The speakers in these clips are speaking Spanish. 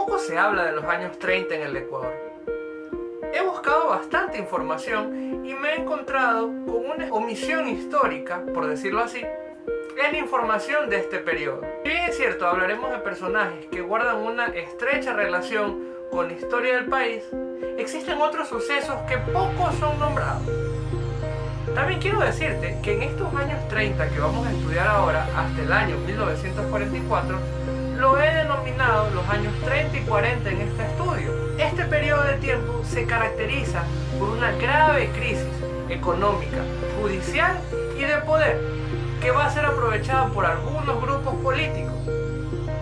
poco se habla de los años 30 en el Ecuador. He buscado bastante información y me he encontrado con una omisión histórica, por decirlo así, en la información de este periodo. Si bien es cierto, hablaremos de personajes que guardan una estrecha relación con la historia del país, existen otros sucesos que pocos son nombrados. También quiero decirte que en estos años 30 que vamos a estudiar ahora, hasta el año 1944, lo he denominado los años 30 y 40 en este estudio. Este periodo de tiempo se caracteriza por una grave crisis económica, judicial y de poder, que va a ser aprovechada por algunos grupos políticos.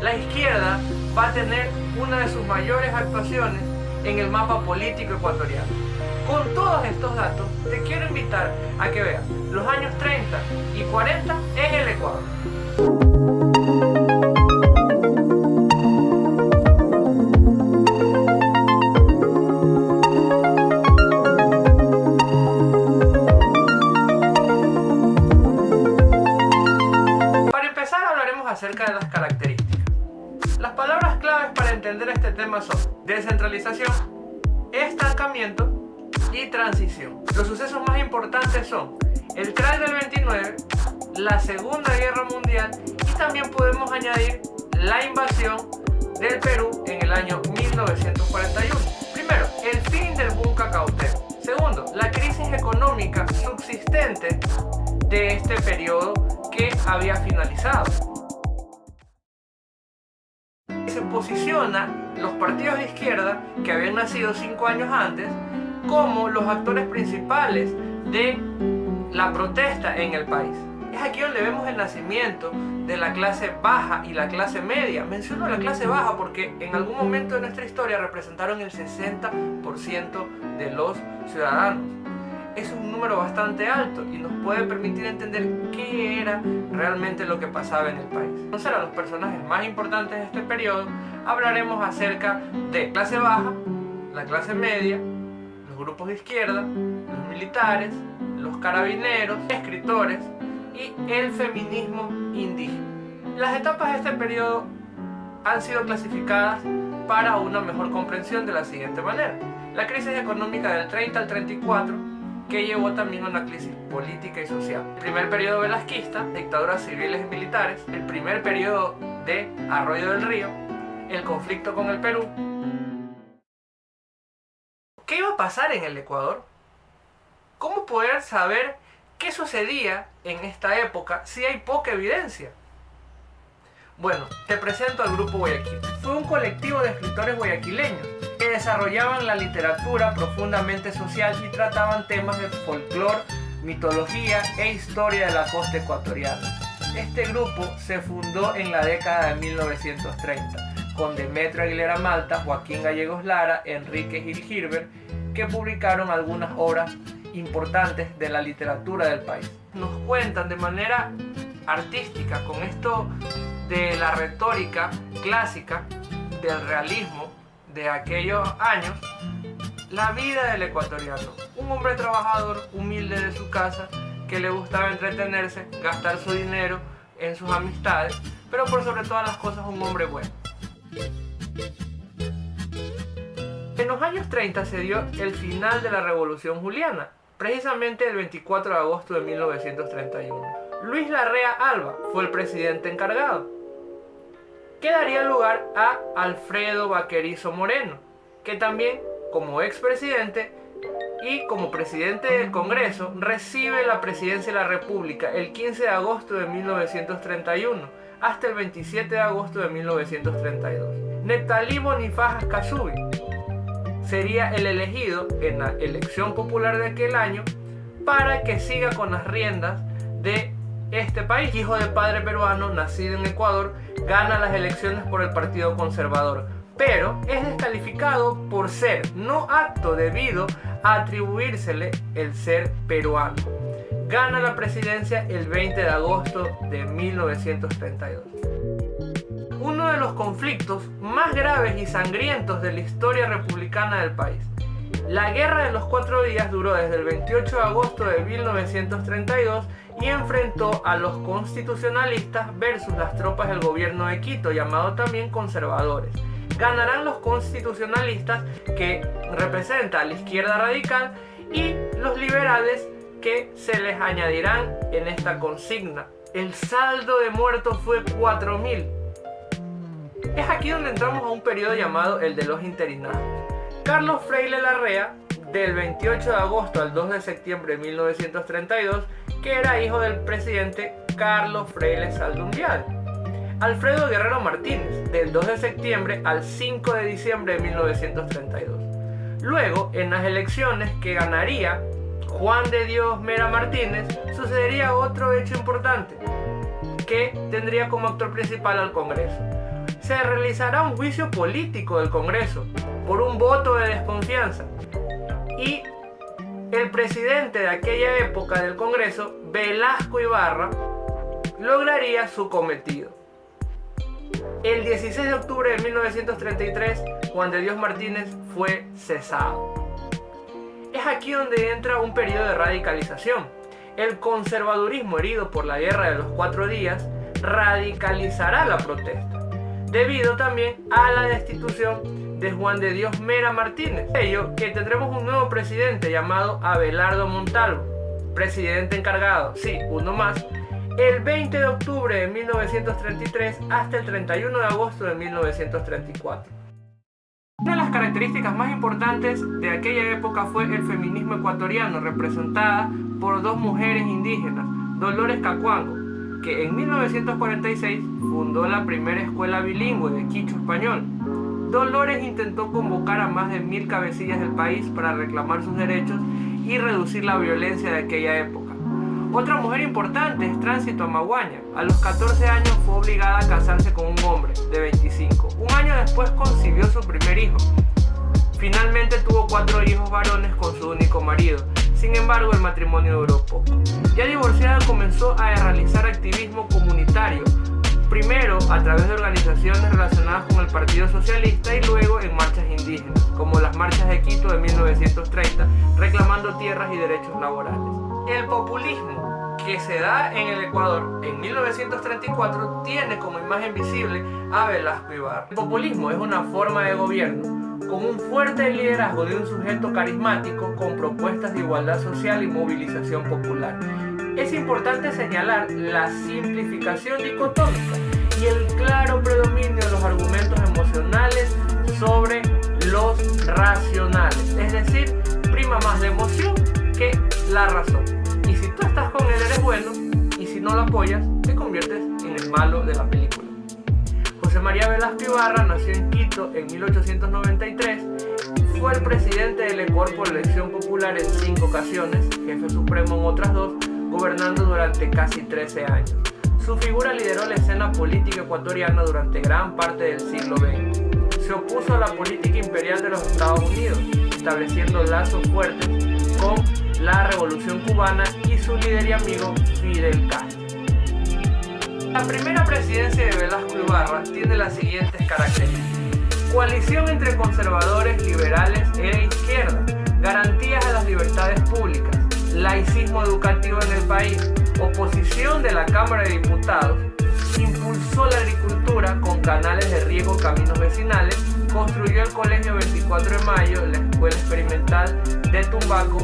La izquierda va a tener una de sus mayores actuaciones en el mapa político ecuatoriano. Con todos estos datos, te quiero invitar a que veas los años 30 y 40 en el Ecuador. Para empezar, hablaremos acerca de las características. Las palabras claves para entender este tema son descentralización, estancamiento y transición. Los sucesos más importantes son el crash del 29, la Segunda Guerra Mundial y también podemos añadir la invasión del Perú en el año 1941. Primero, el fin del boom cacautero. Segundo, la crisis económica subsistente de este periodo que había finalizado. Se posiciona los partidos de izquierda que habían nacido 5 años antes como los actores principales de la protesta en el país. Es aquí donde vemos el nacimiento de la clase baja y la clase media. Menciono la clase baja porque en algún momento de nuestra historia representaron el 60% de los ciudadanos. Es un número bastante alto y nos puede permitir entender qué era realmente lo que pasaba en el país. Entonces, a los personajes más importantes de este periodo hablaremos acerca de clase baja, la clase media, los grupos de izquierda, los militares, los carabineros, escritores y el feminismo indígena. Las etapas de este periodo han sido clasificadas para una mejor comprensión de la siguiente manera. La crisis económica del 30 al 34, que llevó también a una crisis política y social. El primer periodo velasquista, dictaduras civiles y militares. El primer periodo de Arroyo del Río. El conflicto con el Perú. ¿Qué iba a pasar en el Ecuador? ¿Cómo poder saber qué sucedía en esta época si hay poca evidencia? Bueno, te presento al Grupo Guayaquil. Fue un colectivo de escritores guayaquileños que desarrollaban la literatura profundamente social y trataban temas de folclore, mitología e historia de la costa ecuatoriana. Este grupo se fundó en la década de 1930 con Demetrio Aguilera Malta, Joaquín Gallegos Lara, Enrique Gil Gilbert, que publicaron algunas obras importantes de la literatura del país. Nos cuentan de manera artística, con esto de la retórica clásica, del realismo de aquellos años, la vida del ecuatoriano. Un hombre trabajador, humilde de su casa, que le gustaba entretenerse, gastar su dinero en sus amistades, pero por sobre todas las cosas un hombre bueno. En los años 30 se dio el final de la Revolución Juliana, precisamente el 24 de agosto de 1931. Luis Larrea Alba fue el presidente encargado, que daría lugar a Alfredo Baquerizo Moreno, que también, como expresidente y como presidente del Congreso, recibe la presidencia de la República el 15 de agosto de 1931 hasta el 27 de agosto de 1932. Neptalí Bonifajas Casubi sería el elegido en la elección popular de aquel año para que siga con las riendas de este país. Hijo de padre peruano, nacido en Ecuador, gana las elecciones por el Partido Conservador, pero es descalificado por ser no apto debido a atribuírsele el ser peruano. Gana la presidencia el 20 de agosto de 1932. Uno de los conflictos más graves y sangrientos de la historia republicana del país. La Guerra de los 4 días duró desde el 28 de agosto de 1932 y enfrentó a los constitucionalistas versus las tropas del gobierno de Quito, llamado también conservadores. ganarán los constitucionalistas, que representan a la izquierda radical, y los liberales, que se les añadirán en esta consigna. El saldo de muertos fue 4.000. Es aquí donde entramos a un periodo llamado el de los interinazgos. Carlos Freire Larrea, del 28 de agosto al 2 de septiembre de 1932, que era hijo del presidente Carlos Freire Saldunvial. Alfredo Guerrero Martínez, del 2 de septiembre al 5 de diciembre de 1932. Luego, en las elecciones que ganaría Juan de Dios Mera Martínez, sucedería otro hecho importante, que tendría como actor principal al Congreso. Se realizará un juicio político del Congreso por un voto de desconfianza, y el presidente de aquella época del Congreso, Velasco Ibarra, lograría su cometido. El 16 de octubre de 1933, Juan de Dios Martínez fue cesado. Es aquí donde entra un periodo de radicalización. El conservadurismo, herido por la Guerra de los 4 días, radicalizará la protesta, debido también a la destitución de Juan de Dios Mera Martínez. Por ello que tendremos un nuevo presidente llamado Abelardo Montalvo, presidente encargado, sí, uno más, el 20 de octubre de 1933 hasta el 31 de agosto de 1934. Una de las características más importantes de aquella época fue el feminismo ecuatoriano, representada por 2 mujeres indígenas, Dolores Cacuango, que en 1946 fundó la primera escuela bilingüe de quichua español. Dolores intentó convocar a más de 1000 cabecillas del país para reclamar sus derechos y reducir la violencia de aquella época. Otra mujer importante es Tránsito Amaguaña. A los 14 años fue obligada a casarse con un hombre de 25. Un año después concibió su primer hijo. Finalmente tuvo 4 hijos varones con su único marido. Sin embargo, el matrimonio duró poco. Ya divorciada, comenzó a realizar activismo comunitario, primero a través de organizaciones relacionadas con el Partido Socialista y luego en marchas indígenas, como las marchas de Quito de 1930, reclamando tierras y derechos laborales. El populismo que se da en el Ecuador en 1934 tiene como imagen visible a Velasco Ibarra. El populismo es una forma de gobierno con un fuerte liderazgo de un sujeto carismático con propuestas de igualdad social y movilización popular. Es importante señalar la simplificación dicotómica y el claro predominio de los argumentos emocionales sobre los racionales, es decir, prima más la emoción que la razón. Y si tú estás con él, eres bueno, y si no lo apoyas, te conviertes en el malo de la película. José María Velasco Ibarra nació en Quito en 1893, fue el presidente del Ecuador por elección popular en 5 ocasiones, jefe supremo en otras 2, gobernando durante casi 13 años. Su figura lideró la escena política ecuatoriana durante gran parte del siglo XX. Se opuso a la política imperial de los Estados Unidos, estableciendo lazos fuertes con la Revolución Cubana y su líder y amigo Fidel Castro. La primera presidencia de Velasco Ibarra tiene las siguientes características: coalición entre conservadores, liberales e izquierda, garantías a las libertades públicas, laicismo educativo en el país, oposición de la Cámara de Diputados, impulsó la agricultura con canales de riego, caminos vecinales, construyó el Colegio 24 de Mayo, la Escuela Experimental de Tumbaco,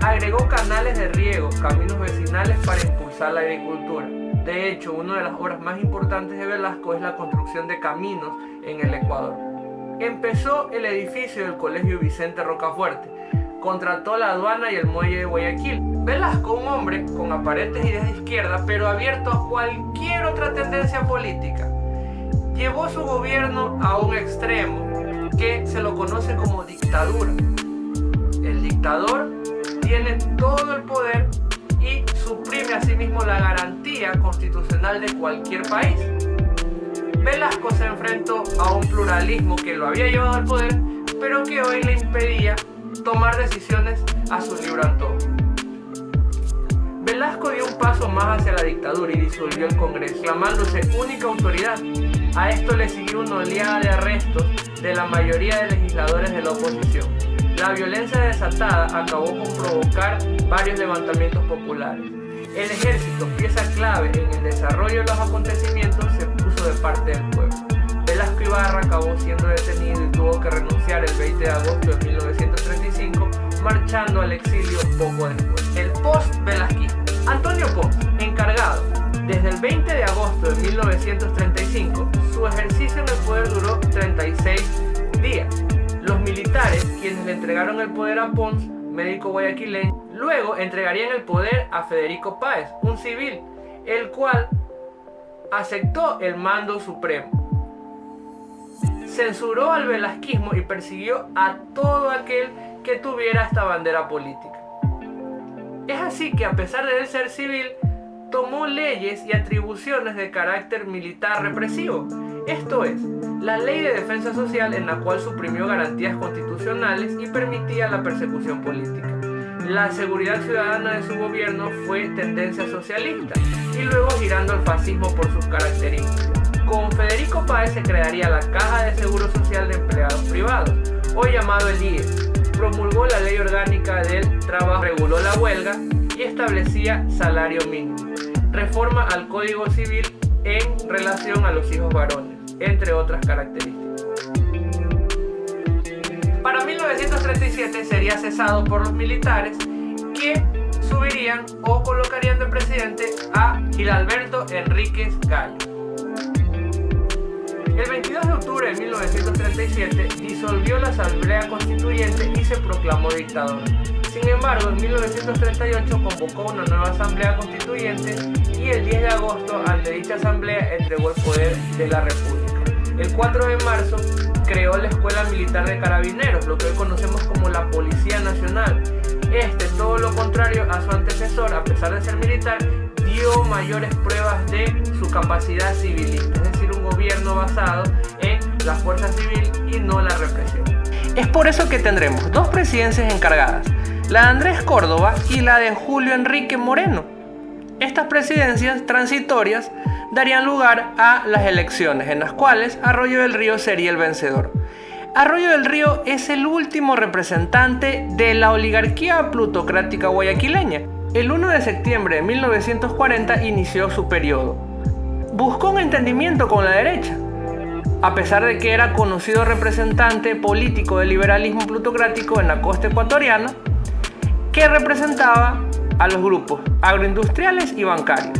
agregó canales de riego, caminos vecinales para impulsar la agricultura. De hecho, una de las obras más importantes de Velasco es la construcción de caminos en el Ecuador. Empezó el edificio del Colegio Vicente Rocafuerte, contrató la aduana y el muelle de Guayaquil. Velasco, un hombre con aparentes ideas de izquierda, pero abierto a cualquier otra tendencia política, llevó su gobierno a un extremo que se lo conoce como dictadura. El dictador tiene todo el poder y suprime asimismo la garantía constitucional de cualquier país. Velasco se enfrentó a un pluralismo que lo había llevado al poder, pero que hoy le impedía tomar decisiones a su libre antojo. Velasco dio un paso más hacia la dictadura y disolvió el Congreso, clamándose única autoridad. A esto le siguió una oleada de arrestos de la mayoría de legisladores de la oposición. La violencia desatada acabó con provocar varios levantamientos populares. El ejército, pieza clave en el desarrollo de los acontecimientos, se puso de parte del pueblo. Velasco Ibarra acabó siendo detenido y tuvo que renunciar el 20 de agosto de 1935, marchando al exilio poco después. El post-velasquismo. Antonio Pons, encargado. Desde el 20 de agosto de 1935, su ejercicio en el poder duró 36 días. Los militares, quienes le entregaron el poder a Pons, médico guayaquileño, luego entregarían el poder a Federico Páez, un civil, el cual aceptó el mando supremo. Censuró al velasquismo y persiguió a todo aquel que tuviera esta bandera política. Es así que, a pesar de él ser civil, tomó leyes y atribuciones de carácter militar represivo. Esto es, la Ley de Defensa Social, en la cual suprimió garantías constitucionales y permitía la persecución política. La seguridad ciudadana de su gobierno fue tendencia socialista y luego girando al fascismo por sus características. Con Federico Páez se crearía la Caja de Seguro Social de Empleados Privados, hoy llamado el IES. Promulgó la Ley Orgánica del Trabajo, reguló la huelga y establecía salario mínimo. Reforma al Código Civil en relación a los hijos varones, entre otras características. Para 1937 sería cesado por los militares, que subirían o colocarían de presidente a Gilalberto Enríquez Gallo. El 22 de octubre de 1937 disolvió la Asamblea Constituyente y se proclamó dictador. Sin embargo, en 1938 convocó una nueva Asamblea Constituyente y el 10 de agosto, ante dicha asamblea, entregó el poder de la República. El 4 de marzo creó la Escuela Militar de Carabineros, lo que hoy conocemos como la Policía Nacional. Todo lo contrario a su antecesor, a pesar de ser militar, dio mayores pruebas de su capacidad civilista, es decir, un gobierno basado en la fuerza civil y no la represión. Es por eso que tendremos dos presidencias encargadas, la de Andrés Córdoba y la de Julio Enrique Moreno. Estas presidencias transitorias darían lugar a las elecciones, en las cuales Arroyo del Río sería el vencedor. Arroyo del Río es el último representante de la oligarquía plutocrática guayaquileña. El 1 de septiembre de 1940 inició su periodo. Buscó un entendimiento con la derecha, a pesar de que era conocido representante político del liberalismo plutocrático en la costa ecuatoriana, que representaba a los grupos agroindustriales y bancarios.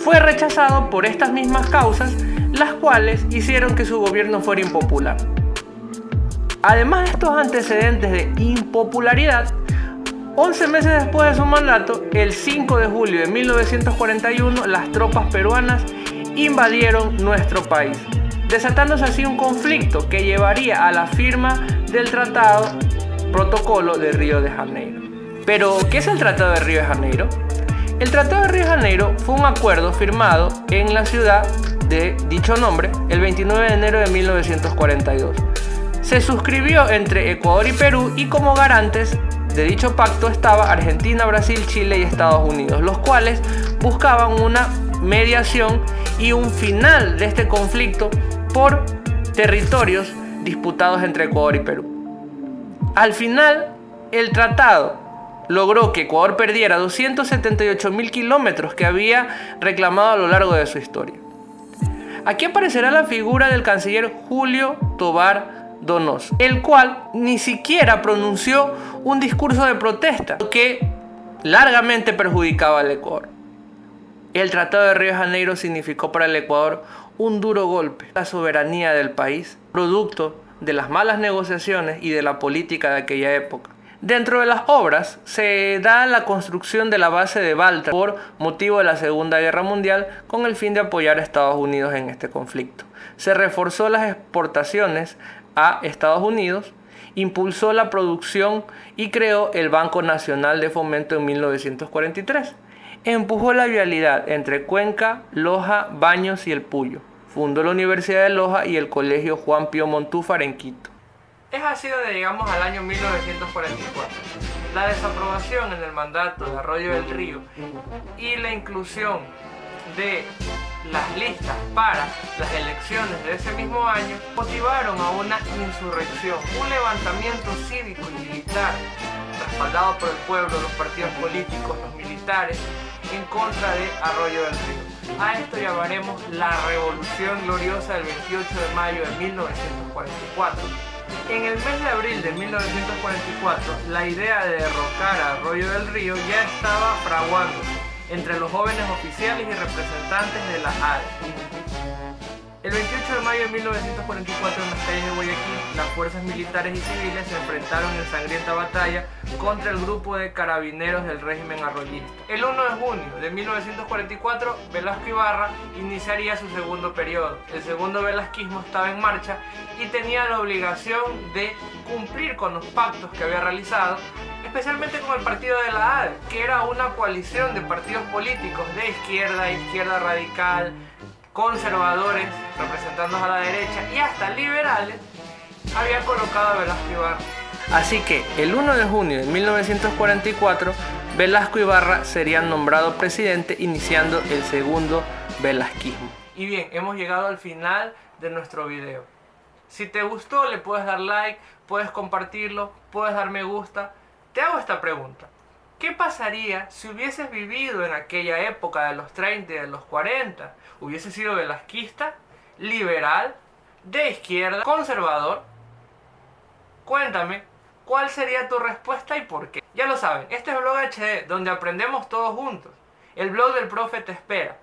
Fue rechazado por estas mismas causas, las cuales hicieron que su gobierno fuera impopular. Además de estos antecedentes de impopularidad, 11 meses después de su mandato, el 5 de julio de 1941, las tropas peruanas invadieron nuestro país, desatándose así un conflicto que llevaría a la firma del Protocolo de Río de Janeiro. Pero, ¿qué es el Tratado de Río de Janeiro? El Tratado de Río de Janeiro fue un acuerdo firmado en la ciudad de dicho nombre el 29 de enero de 1942. Se suscribió entre Ecuador y Perú y como garantes de dicho pacto estaba Argentina, Brasil, Chile y Estados Unidos, los cuales buscaban una mediación y un final de este conflicto por territorios disputados entre Ecuador y Perú. Al final, el tratado logró que Ecuador perdiera 278.000 kilómetros que había reclamado a lo largo de su historia. Aquí aparecerá la figura del canciller Julio Tobar Donoso, el cual ni siquiera pronunció un discurso de protesta que largamente perjudicaba al Ecuador. El Tratado de Río de Janeiro significó para el Ecuador un duro golpe a la soberanía del país, producto de las malas negociaciones y de la política de aquella época. Dentro de las obras se da la construcción de la base de Baltra por motivo de la Segunda Guerra Mundial con el fin de apoyar a Estados Unidos en este conflicto. Se reforzó las exportaciones a Estados Unidos, impulsó la producción y creó el Banco Nacional de Fomento en 1943. Empujó la vialidad entre Cuenca, Loja, Baños y El Puyo. Fundó la Universidad de Loja y el Colegio Juan Pío Montúfar en Quito. Es así donde llegamos al año 1944. La desaprobación en el mandato de Arroyo del Río y la inclusión de las listas para las elecciones de ese mismo año motivaron a una insurrección, un levantamiento cívico y militar respaldado por el pueblo, los partidos políticos, los militares, en contra de Arroyo del Río. A esto llamaremos la Revolución Gloriosa del 28 de mayo de 1944. En el mes de abril de 1944, la idea de derrocar a Arroyo del Río ya estaba fraguándose entre los jóvenes oficiales y representantes de la ADE. El 28 de mayo de 1944, en las calles de Guayaquil, las fuerzas militares y civiles se enfrentaron en sangrienta batalla contra el grupo de carabineros del régimen arroyista. El 1 de junio de 1944, Velasco Ibarra iniciaría su segundo periodo. El segundo velasquismo estaba en marcha y tenía la obligación de cumplir con los pactos que había realizado, especialmente con el partido de la ADE, que era una coalición de partidos políticos de izquierda, izquierda radical, conservadores, representando a la derecha, y hasta liberales, había colocado a Velasco Ibarra. Así que el 1 de junio de 1944, Velasco Ibarra sería nombrado presidente, iniciando el segundo velasquismo. Y bien, hemos llegado al final de nuestro video. Si te gustó, le puedes dar like, puedes compartirlo, puedes dar me gusta. Te hago esta pregunta: ¿qué pasaría si hubieses vivido en aquella época de los 30 y de los 40? ¿Hubieses sido velasquista, liberal, de izquierda, conservador? Cuéntame, ¿cuál sería tu respuesta y por qué? Ya lo saben, este es Blog HD, donde aprendemos todos juntos. El blog del profe te espera.